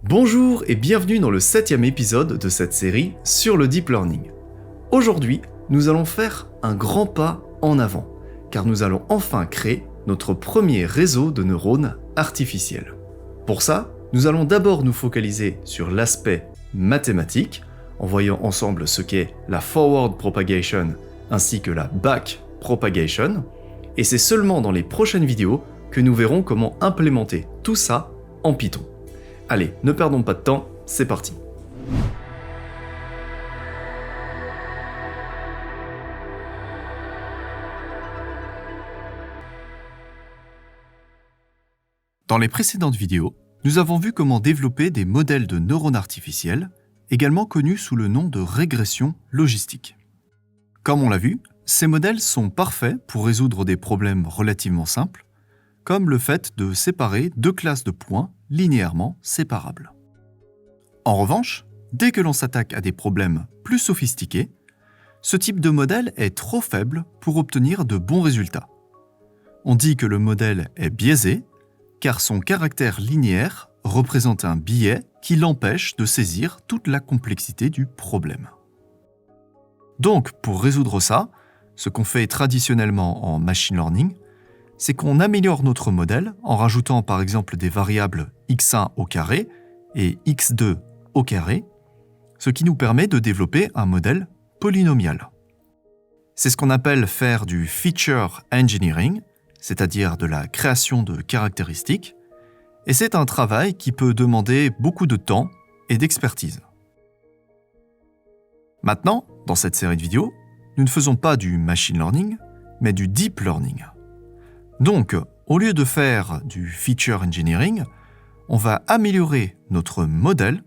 Bonjour et bienvenue dans le 7e épisode de cette série sur le Deep Learning. Aujourd'hui, nous allons faire un grand pas en avant, car nous allons enfin créer notre premier réseau de neurones artificiels. Pour ça, nous allons d'abord nous focaliser sur l'aspect mathématique, en voyant ensemble ce qu'est la forward propagation ainsi que la back propagation, et c'est seulement dans les prochaines vidéos que nous verrons comment implémenter tout ça en Python. Allez, ne perdons pas de temps, c'est parti. Dans les précédentes vidéos, nous avons vu comment développer des modèles de neurones artificiels, également connus sous le nom de régression logistique. Comme on l'a vu, ces modèles sont parfaits pour résoudre des problèmes relativement simples, comme le fait de séparer deux classes de points linéairement séparables. En revanche, dès que l'on s'attaque à des problèmes plus sophistiqués, ce type de modèle est trop faible pour obtenir de bons résultats. On dit que le modèle est biaisé, car son caractère linéaire représente un biais qui l'empêche de saisir toute la complexité du problème. Donc, pour résoudre ça, ce qu'on fait traditionnellement en machine learning, c'est qu'on améliore notre modèle en rajoutant par exemple des variables x1 au carré et x2 au carré, ce qui nous permet de développer un modèle polynomial. C'est ce qu'on appelle faire du feature engineering, c'est-à-dire de la création de caractéristiques, et c'est un travail qui peut demander beaucoup de temps et d'expertise. Maintenant, dans cette série de vidéos, nous ne faisons pas du machine learning, mais du deep learning. Donc, au lieu de faire du feature engineering, on va améliorer notre modèle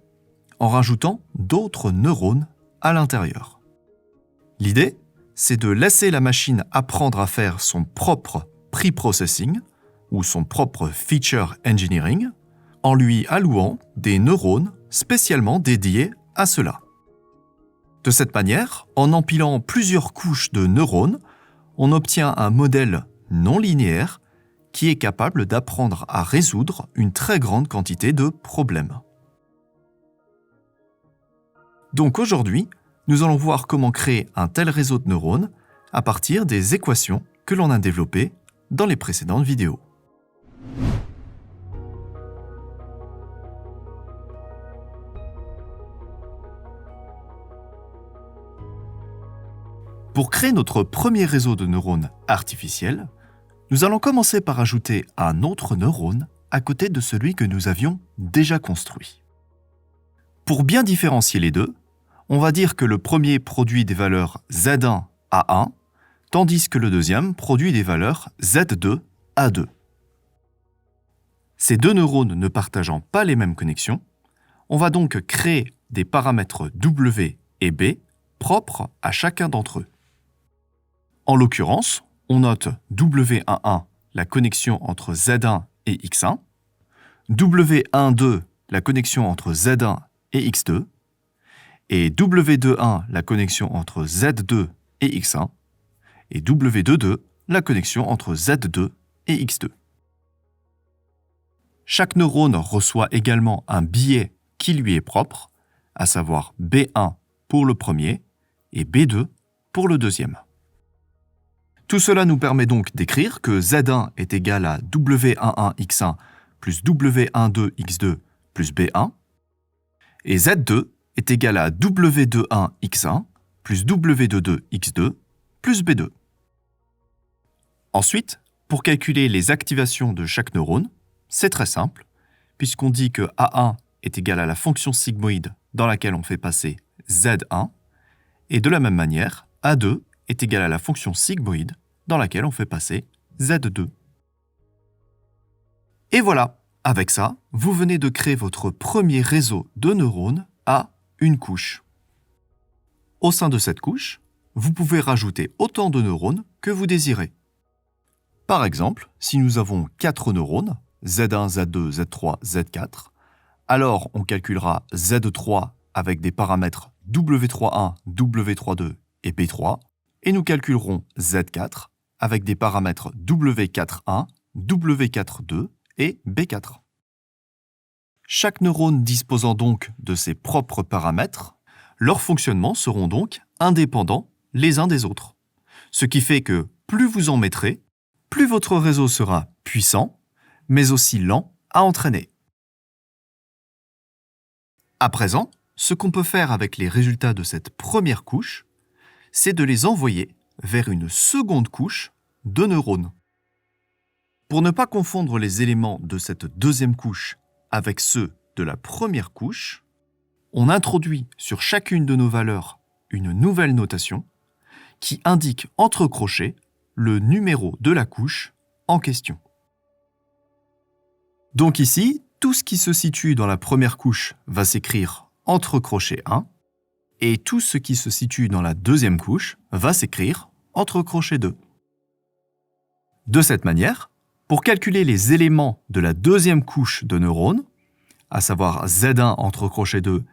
en rajoutant d'autres neurones à l'intérieur. L'idée, c'est de laisser la machine apprendre à faire son propre pre-processing ou son propre feature engineering en lui allouant des neurones spécialement dédiés à cela. De cette manière, en empilant plusieurs couches de neurones, on obtient un modèle non linéaire qui est capable d'apprendre à résoudre une très grande quantité de problèmes. Donc aujourd'hui, nous allons voir comment créer un tel réseau de neurones à partir des équations que l'on a développées dans les précédentes vidéos. Pour créer notre premier réseau de neurones artificiels, nous allons commencer par ajouter un autre neurone à côté de celui que nous avions déjà construit. Pour bien différencier les deux, on va dire que le premier produit des valeurs Z1 à 1, tandis que le deuxième produit des valeurs Z2 à 2. Ces deux neurones ne partageant pas les mêmes connexions, on va donc créer des paramètres W et B propres à chacun d'entre eux. En l'occurrence, on note W11, la connexion entre Z1 et X1, W12, la connexion entre Z1 et X2, et W21, la connexion entre Z2 et X1, et W22, la connexion entre Z2 et X2. Chaque neurone reçoit également un biais qui lui est propre, à savoir B1 pour le premier et B2 pour le deuxième. Tout cela nous permet donc d'écrire que Z1 est égal à W11x1 plus W12x2 plus B1, et Z2 est égal à W21x1 plus W22x2 plus B2. Ensuite, pour calculer les activations de chaque neurone, c'est très simple, puisqu'on dit que A1 est égal à la fonction sigmoïde dans laquelle on fait passer Z1, et de la même manière, A2 est égal à la fonction sigmoïde dans laquelle on fait passer Z2. Et voilà, avec ça, vous venez de créer votre premier réseau de neurones à une couche. Au sein de cette couche, vous pouvez rajouter autant de neurones que vous désirez. Par exemple, si nous avons 4 neurones, Z1, Z2, Z3, Z4, alors on calculera Z3 avec des paramètres W31, W32 et B3, et nous calculerons Z4 avec des paramètres W41, W42 et B4. Chaque neurone disposant donc de ses propres paramètres, leurs fonctionnements seront donc indépendants les uns des autres. Ce qui fait que plus vous en mettrez, plus votre réseau sera puissant, mais aussi lent à entraîner. À présent, ce qu'on peut faire avec les résultats de cette première couche, c'est de les envoyer vers une seconde couche de neurones. Pour ne pas confondre les éléments de cette deuxième couche avec ceux de la première couche, on introduit sur chacune de nos valeurs une nouvelle notation qui indique entre crochets le numéro de la couche en question. Donc ici, tout ce qui se situe dans la première couche va s'écrire entre crochets 1 et tout ce qui se situe dans la deuxième couche va s'écrire entre crochets 2. De cette manière, pour calculer les éléments de la deuxième couche de neurones, à savoir Z1 entre crochet 2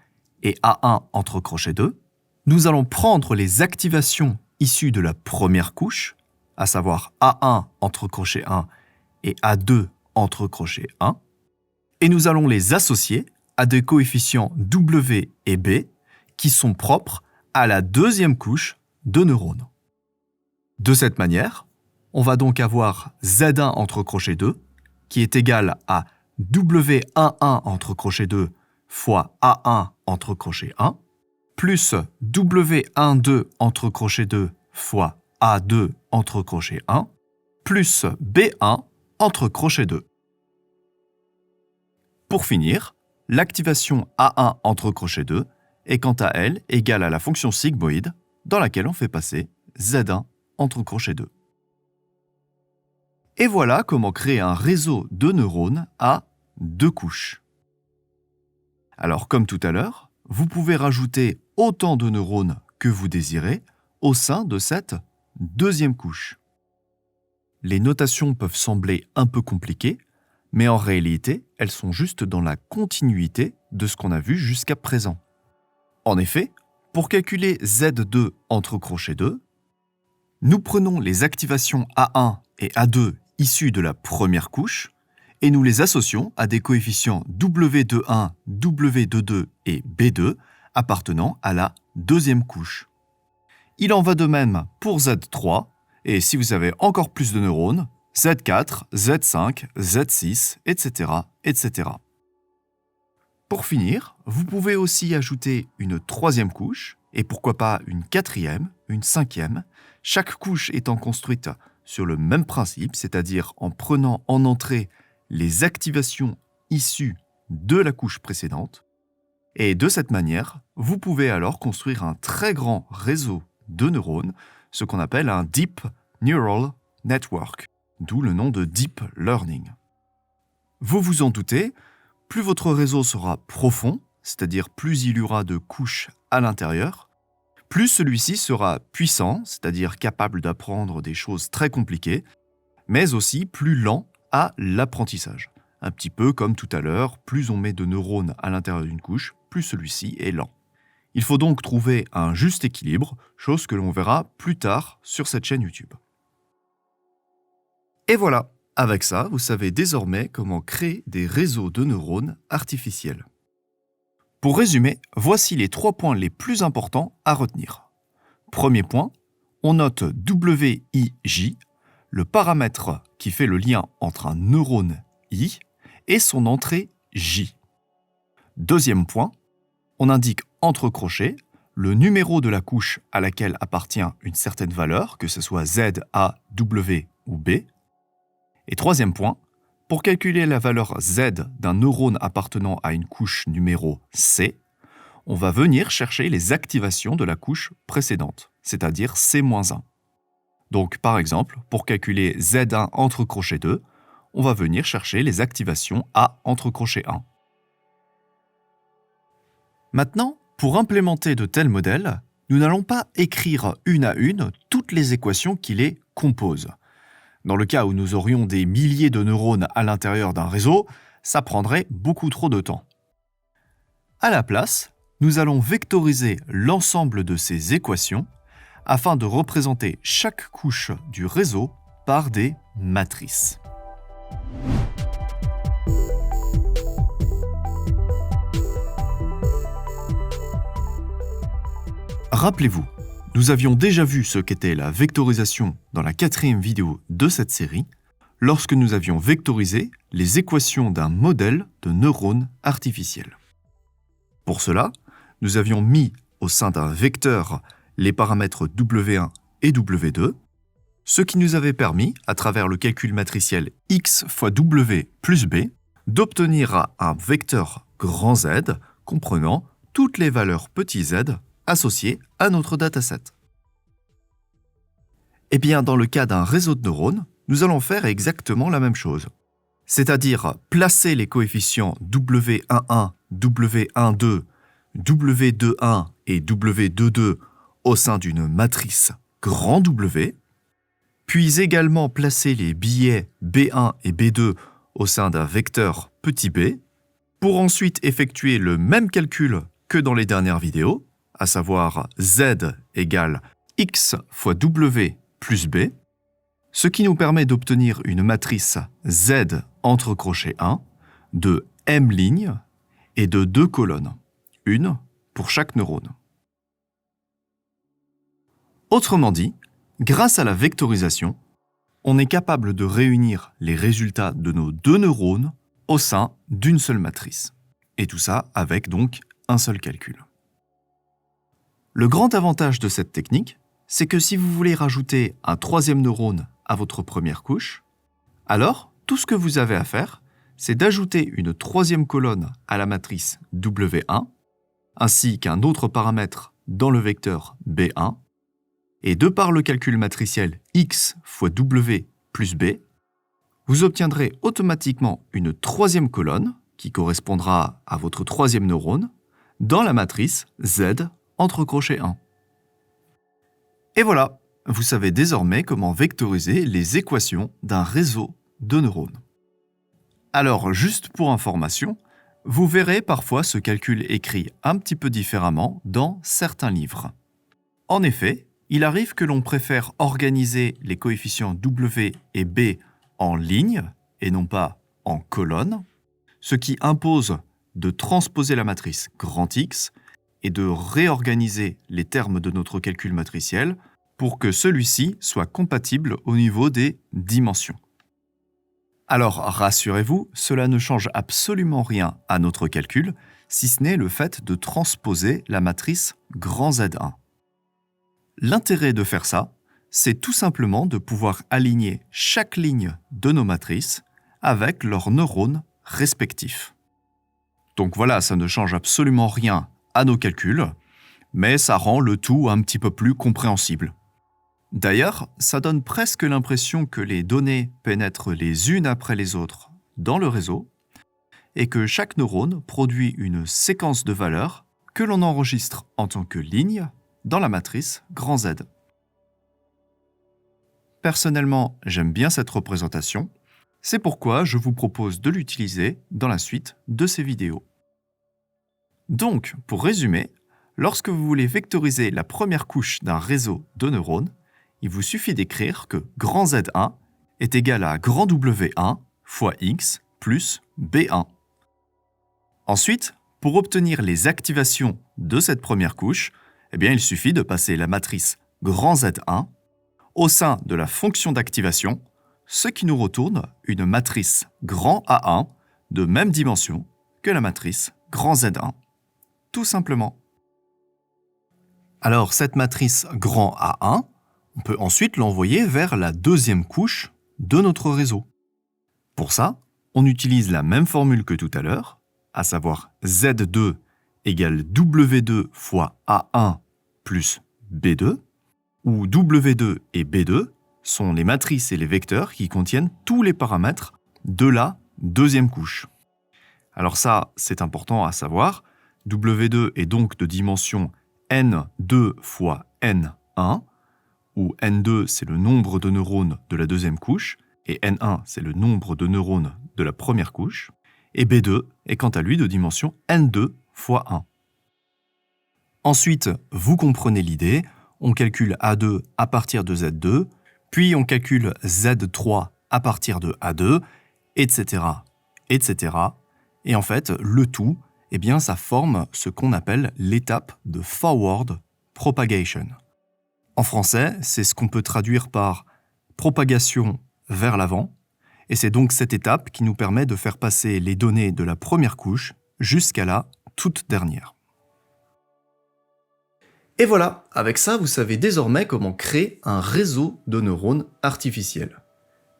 et A1 entre crochet 2, nous allons prendre les activations issues de la première couche, à savoir A1 entre crochet 1 et A2 entre crochet 1, et nous allons les associer à des coefficients W et B qui sont propres à la deuxième couche de neurones. De cette manière, on va donc avoir Z1 entre crochet 2 qui est égal à W11 entre crochet 2 fois A1 entre crochet 1 plus W12 entre crochet 2 fois A2 entre crochet 1 plus B1 entre crochet 2. Pour finir, l'activation A1 entre crochet 2 est quant à elle égale à la fonction sigmoïde dans laquelle on fait passer Z1 entre crochet 2. Et voilà comment créer un réseau de neurones à deux couches. Alors comme tout à l'heure, vous pouvez rajouter autant de neurones que vous désirez au sein de cette deuxième couche. Les notations peuvent sembler un peu compliquées, mais en réalité, elles sont juste dans la continuité de ce qu'on a vu jusqu'à présent. En effet, pour calculer Z2 entre crochet 2, nous prenons les activations A1 et A2 issues de la première couche et nous les associons à des coefficients W21, W22 et B2 appartenant à la deuxième couche. Il en va de même pour Z3 et si vous avez encore plus de neurones, Z4, Z5, Z6, etc., etc. Pour finir, vous pouvez aussi ajouter une troisième couche, et pourquoi pas une quatrième, une cinquième, chaque couche étant construite sur le même principe, c'est-à-dire en prenant en entrée les activations issues de la couche précédente. Et de cette manière, vous pouvez alors construire un très grand réseau de neurones, ce qu'on appelle un Deep Neural Network, d'où le nom de Deep Learning. Vous vous en doutez, plus votre réseau sera profond, c'est-à-dire plus il y aura de couches à l'intérieur, plus celui-ci sera puissant, c'est-à-dire capable d'apprendre des choses très compliquées, mais aussi plus lent à l'apprentissage. Un petit peu comme tout à l'heure, plus on met de neurones à l'intérieur d'une couche, plus celui-ci est lent. Il faut donc trouver un juste équilibre, chose que l'on verra plus tard sur cette chaîne YouTube. Et voilà, avec ça, vous savez désormais comment créer des réseaux de neurones artificiels. Pour résumer, voici les 3 points les plus importants à retenir. Premier point, on note WIJ, le paramètre qui fait le lien entre un neurone I et son entrée J. Deuxième point, on indique entre crochets le numéro de la couche à laquelle appartient une certaine valeur, que ce soit Z, A, W ou B. Et troisième point, pour calculer la valeur Z d'un neurone appartenant à une couche numéro C, on va venir chercher les activations de la couche précédente, c'est-à-dire C-1. Donc par exemple, pour calculer Z1 entre crochet 2, on va venir chercher les activations A entre crochet 1. Maintenant, pour implémenter de tels modèles, nous n'allons pas écrire une à une toutes les équations qui les composent. Dans le cas où nous aurions des milliers de neurones à l'intérieur d'un réseau, ça prendrait beaucoup trop de temps. À la place, nous allons vectoriser l'ensemble de ces équations afin de représenter chaque couche du réseau par des matrices. Rappelez-vous, nous avions déjà vu ce qu'était la vectorisation dans la 4e vidéo de cette série, lorsque nous avions vectorisé les équations d'un modèle de neurones artificiels. Pour cela, nous avions mis au sein d'un vecteur les paramètres W1 et W2, ce qui nous avait permis, à travers le calcul matriciel x fois W plus b, d'obtenir un vecteur grand Z comprenant toutes les valeurs petit z associées à notre dataset. Eh bien, dans le cas d'un réseau de neurones, nous allons faire exactement la même chose. C'est-à-dire placer les coefficients W11, W12, W21 et W22 au sein d'une matrice grand W, puis également placer les billets B1 et B2 au sein d'un vecteur petit b, pour ensuite effectuer le même calcul que dans les dernières vidéos, à savoir Z égale X fois W plus B, ce qui nous permet d'obtenir une matrice Z entre crochets 1 de M lignes et de 2 colonnes, une pour chaque neurone. Autrement dit, grâce à la vectorisation, on est capable de réunir les résultats de nos deux neurones au sein d'une seule matrice. Et tout ça avec donc un seul calcul. Le grand avantage de cette technique, c'est que si vous voulez rajouter un troisième neurone à votre première couche, alors tout ce que vous avez à faire, c'est d'ajouter une troisième colonne à la matrice W1, ainsi qu'un autre paramètre dans le vecteur B1, et de par le calcul matriciel x fois W plus B, vous obtiendrez automatiquement une troisième colonne, qui correspondra à votre troisième neurone, dans la matrice Z entre crochets 1. Et voilà, vous savez désormais comment vectoriser les équations d'un réseau de neurones. Alors, juste pour information, vous verrez parfois ce calcul écrit un petit peu différemment dans certains livres. En effet, il arrive que l'on préfère organiser les coefficients W et B en lignes et non pas en colonnes, ce qui impose de transposer la matrice grand X et de réorganiser les termes de notre calcul matriciel pour que celui-ci soit compatible au niveau des dimensions. Alors, rassurez-vous, cela ne change absolument rien à notre calcul, si ce n'est le fait de transposer la matrice grand Z1. L'intérêt de faire ça, c'est tout simplement de pouvoir aligner chaque ligne de nos matrices avec leurs neurones respectifs. Donc voilà, ça ne change absolument rien à nos calculs, mais ça rend le tout un petit peu plus compréhensible. D'ailleurs, ça donne presque l'impression que les données pénètrent les unes après les autres dans le réseau et que chaque neurone produit une séquence de valeurs que l'on enregistre en tant que ligne dans la matrice grand Z. Personnellement, j'aime bien cette représentation, c'est pourquoi je vous propose de l'utiliser dans la suite de ces vidéos. Donc, pour résumer, lorsque vous voulez vectoriser la première couche d'un réseau de neurones, il vous suffit d'écrire que grand Z1 est égal à grand W1 fois X plus B1. Ensuite, pour obtenir les activations de cette première couche, il suffit de passer la matrice grand Z1 au sein de la fonction d'activation, ce qui nous retourne une matrice grand A1 de même dimension que la matrice grand Z1. Tout simplement. Alors, cette matrice grand A1, on peut ensuite l'envoyer vers la deuxième couche de notre réseau. Pour ça, on utilise la même formule que tout à l'heure, à savoir Z2 égale W2 fois A1 plus B2, où W2 et B2 sont les matrices et les vecteurs qui contiennent tous les paramètres de la deuxième couche. Alors ça, c'est important à savoir, W2 est donc de dimension N2 fois N1, où N2 c'est le nombre de neurones de la deuxième couche, et N1 c'est le nombre de neurones de la première couche, et B2 est quant à lui de dimension N2 fois 1. Ensuite, vous comprenez l'idée, on calcule A2 à partir de Z2, puis on calcule Z3 à partir de A2, etc., etc. Et en fait, le tout, ça forme ce qu'on appelle l'étape de forward propagation. En français, c'est ce qu'on peut traduire par propagation vers l'avant, et c'est donc cette étape qui nous permet de faire passer les données de la première couche jusqu'à la toute dernière. Et voilà, avec ça, vous savez désormais comment créer un réseau de neurones artificiels.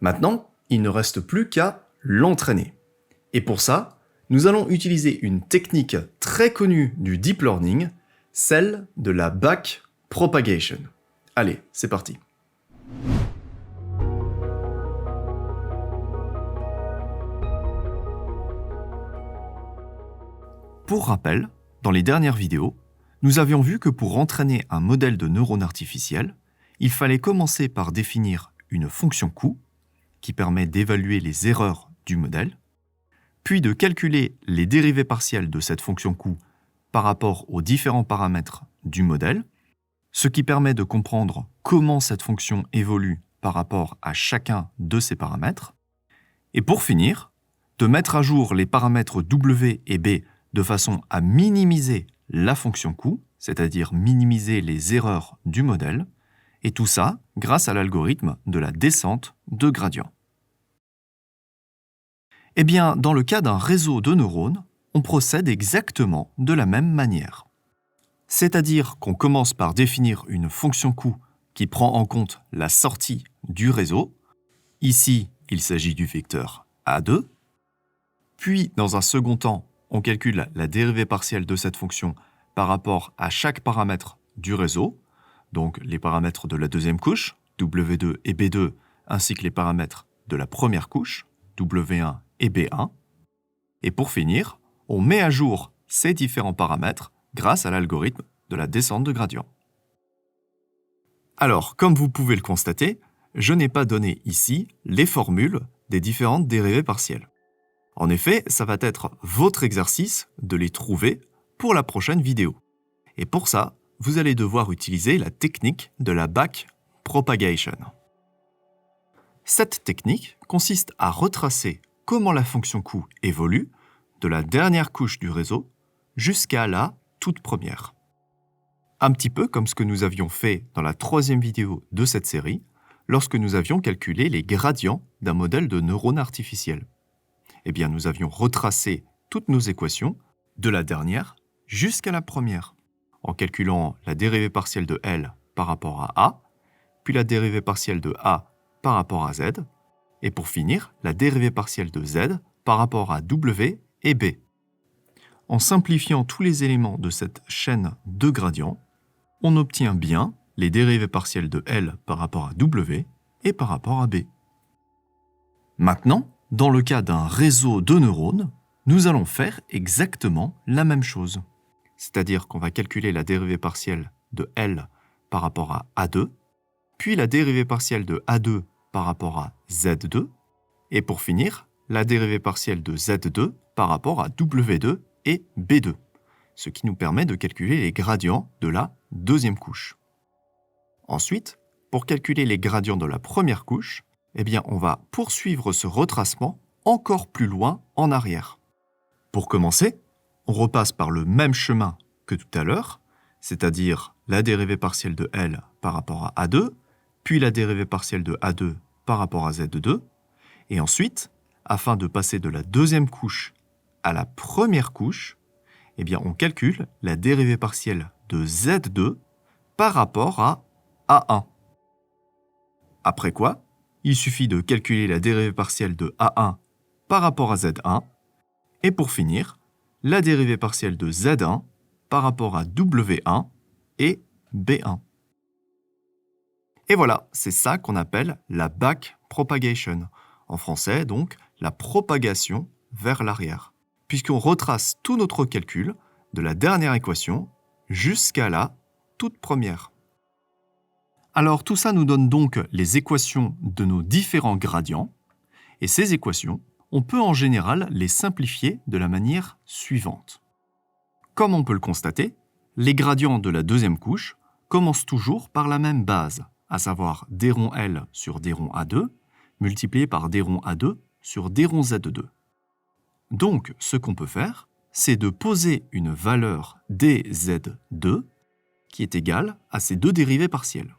Maintenant, il ne reste plus qu'à l'entraîner. Et pour ça, nous allons utiliser une technique très connue du deep learning, celle de la backpropagation. Allez, c'est parti. Pour rappel, dans les dernières vidéos, nous avions vu que pour entraîner un modèle de neurones artificiels, il fallait commencer par définir une fonction coût, qui permet d'évaluer les erreurs du modèle, puis de calculer les dérivées partielles de cette fonction coût par rapport aux différents paramètres du modèle, ce qui permet de comprendre comment cette fonction évolue par rapport à chacun de ces paramètres, et pour finir, de mettre à jour les paramètres W et B de façon à minimiser la fonction coût, c'est-à-dire minimiser les erreurs du modèle, et tout ça grâce à l'algorithme de la descente de gradient. Eh bien, dans le cas d'un réseau de neurones, on procède exactement de la même manière. C'est-à-dire qu'on commence par définir une fonction coût qui prend en compte la sortie du réseau. Ici, il s'agit du vecteur A2. Puis, dans un second temps, on calcule la dérivée partielle de cette fonction par rapport à chaque paramètre du réseau, donc les paramètres de la deuxième couche, W2 et B2, ainsi que les paramètres de la première couche, W1 et B1. Et pour finir, on met à jour ces différents paramètres grâce à l'algorithme de la descente de gradient. Alors, comme vous pouvez le constater, je n'ai pas donné ici les formules des différentes dérivées partielles. En effet, ça va être votre exercice de les trouver pour la prochaine vidéo. Et pour ça, vous allez devoir utiliser la technique de la backpropagation. Cette technique consiste à retracer comment la fonction coût évolue de la dernière couche du réseau jusqu'à la toute première. Un petit peu comme ce que nous avions fait dans la troisième vidéo de cette série, lorsque nous avions calculé les gradients d'un modèle de neurones artificiels. Eh bien, nous avions retracé toutes nos équations de la dernière jusqu'à la première, en calculant la dérivée partielle de L par rapport à A, puis la dérivée partielle de A par rapport à Z, et pour finir, la dérivée partielle de Z par rapport à W et B. En simplifiant tous les éléments de cette chaîne de gradients, on obtient bien les dérivées partielles de L par rapport à W et par rapport à B. Maintenant, dans le cas d'un réseau de neurones, nous allons faire exactement la même chose. C'est-à-dire qu'on va calculer la dérivée partielle de L par rapport à A2, puis la dérivée partielle de A2 par rapport à Z2, et pour finir, la dérivée partielle de Z2 par rapport à W2 et B2, ce qui nous permet de calculer les gradients de la deuxième couche. Ensuite, pour calculer les gradients de la première couche, eh bien, on va poursuivre ce retracement encore plus loin en arrière. Pour commencer, on repasse par le même chemin que tout à l'heure, c'est-à-dire la dérivée partielle de L par rapport à A2, puis la dérivée partielle de A2 par rapport à Z2, et ensuite, afin de passer de la deuxième couche à la première couche, eh bien, on calcule la dérivée partielle de Z2 par rapport à A1. Après quoi, il suffit de calculer la dérivée partielle de A1 par rapport à Z1, et pour finir, la dérivée partielle de Z1 par rapport à W1 et B1. Et voilà, c'est ça qu'on appelle la backpropagation. En français, donc, la propagation vers l'arrière, puisqu'on retrace tout notre calcul de la dernière équation jusqu'à la toute première. Alors tout ça nous donne donc les équations de nos différents gradients, et ces équations, on peut en général les simplifier de la manière suivante. Comme on peut le constater, les gradients de la deuxième couche commencent toujours par la même base, à savoir d rond L sur d rond A2, multiplié par d rond A2 sur d rond Z2. Donc, ce qu'on peut faire, c'est de poser une valeur dz2 qui est égal à ces deux dérivées partielles.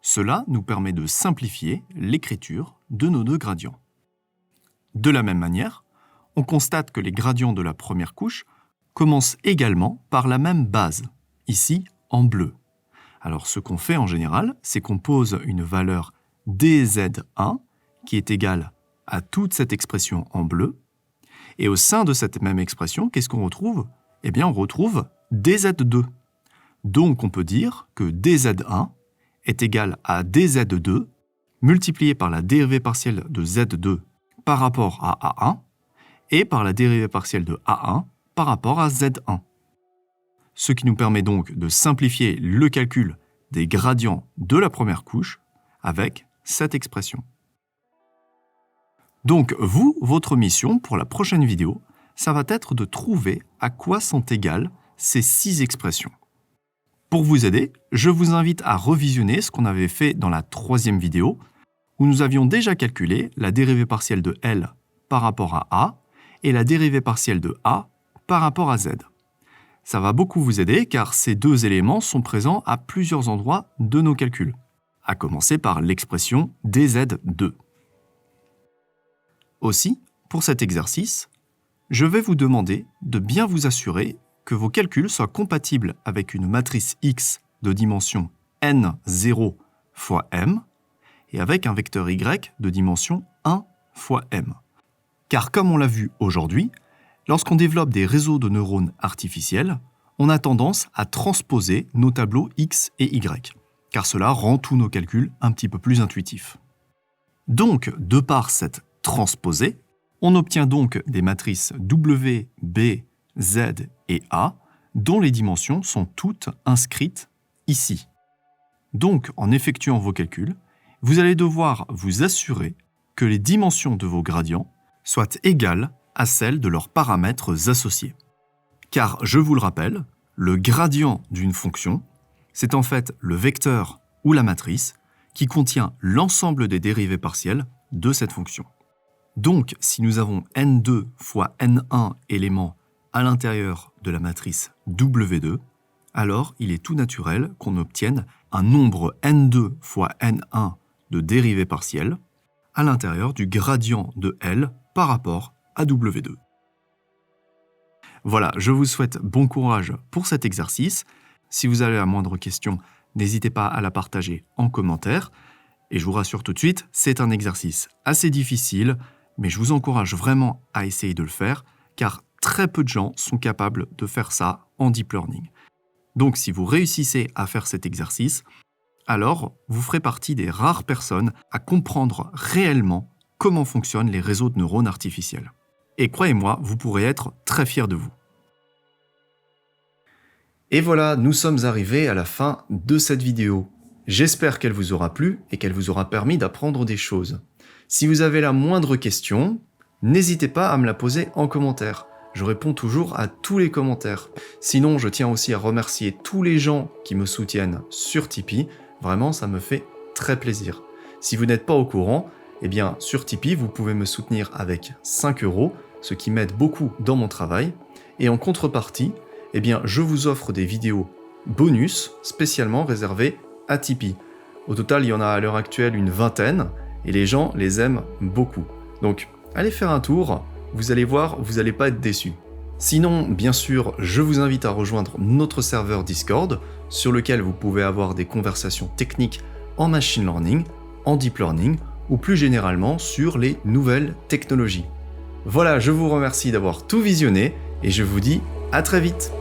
Cela nous permet de simplifier l'écriture de nos deux gradients. De la même manière, on constate que les gradients de la première couche commencent également par la même base, ici en bleu. Alors ce qu'on fait en général, c'est qu'on pose une valeur dz1 qui est égale à toute cette expression en bleu. Et au sein de cette même expression, qu'est-ce qu'on retrouve? Eh bien, on retrouve dz2. Donc on peut dire que dz1 est égal à dz2 multiplié par la dérivée partielle de z2 par rapport à a1 et par la dérivée partielle de a1 par rapport à z1. Ce qui nous permet donc de simplifier le calcul des gradients de la première couche avec cette expression. Donc vous, votre mission pour la prochaine vidéo, ça va être de trouver à quoi sont égales ces 6 expressions. Pour vous aider, je vous invite à revisionner ce qu'on avait fait dans la 3e vidéo, où nous avions déjà calculé la dérivée partielle de L par rapport à A et la dérivée partielle de A par rapport à Z. Ça va beaucoup vous aider car ces deux éléments sont présents à plusieurs endroits de nos calculs, à commencer par l'expression dz2. Aussi, pour cet exercice, je vais vous demander de bien vous assurer que vos calculs soient compatibles avec une matrice X de dimension n0 fois m et avec un vecteur Y de dimension 1 fois m. Car comme on l'a vu aujourd'hui, lorsqu'on développe des réseaux de neurones artificiels, on a tendance à transposer nos tableaux X et Y, car cela rend tous nos calculs un petit peu plus intuitifs. Donc, de par cette transposée, on obtient donc des matrices W, B, Z et A, dont les dimensions sont toutes inscrites ici. Donc, en effectuant vos calculs, vous allez devoir vous assurer que les dimensions de vos gradients soient égales à celles de leurs paramètres associés. Car, je vous le rappelle, le gradient d'une fonction, c'est en fait le vecteur ou la matrice qui contient l'ensemble des dérivées partielles de cette fonction. Donc, si nous avons n2 fois n1 éléments à l'intérieur de la matrice W2, alors il est tout naturel qu'on obtienne un nombre n2 fois n1 de dérivées partielles à l'intérieur du gradient de L par rapport à W2. Voilà, je vous souhaite bon courage pour cet exercice. Si vous avez la moindre question, n'hésitez pas à la partager en commentaire. Et je vous rassure tout de suite, c'est un exercice assez difficile, mais je vous encourage vraiment à essayer de le faire, car très peu de gens sont capables de faire ça en deep learning. Donc si vous réussissez à faire cet exercice, alors vous ferez partie des rares personnes à comprendre réellement comment fonctionnent les réseaux de neurones artificiels. Et croyez-moi, vous pourrez être très fiers de vous. Et voilà, nous sommes arrivés à la fin de cette vidéo. J'espère qu'elle vous aura plu et qu'elle vous aura permis d'apprendre des choses. Si vous avez la moindre question, n'hésitez pas à me la poser en commentaire. Je réponds toujours à tous les commentaires. Sinon, je tiens aussi à remercier tous les gens qui me soutiennent sur Tipeee. Vraiment, ça me fait très plaisir. Si vous n'êtes pas au courant, eh bien, sur Tipeee, vous pouvez me soutenir avec 5 €, ce qui m'aide beaucoup dans mon travail. Et en contrepartie, eh bien, je vous offre des vidéos bonus spécialement réservées à Tipeee. Au total, il y en a à l'heure actuelle une 20aine et les gens les aiment beaucoup. Donc, allez faire un tour, vous allez voir, vous n'allez pas être déçus. Sinon, bien sûr, je vous invite à rejoindre notre serveur Discord, sur lequel vous pouvez avoir des conversations techniques en machine learning, en deep learning, ou plus généralement sur les nouvelles technologies. Voilà, je vous remercie d'avoir tout visionné et je vous dis à très vite.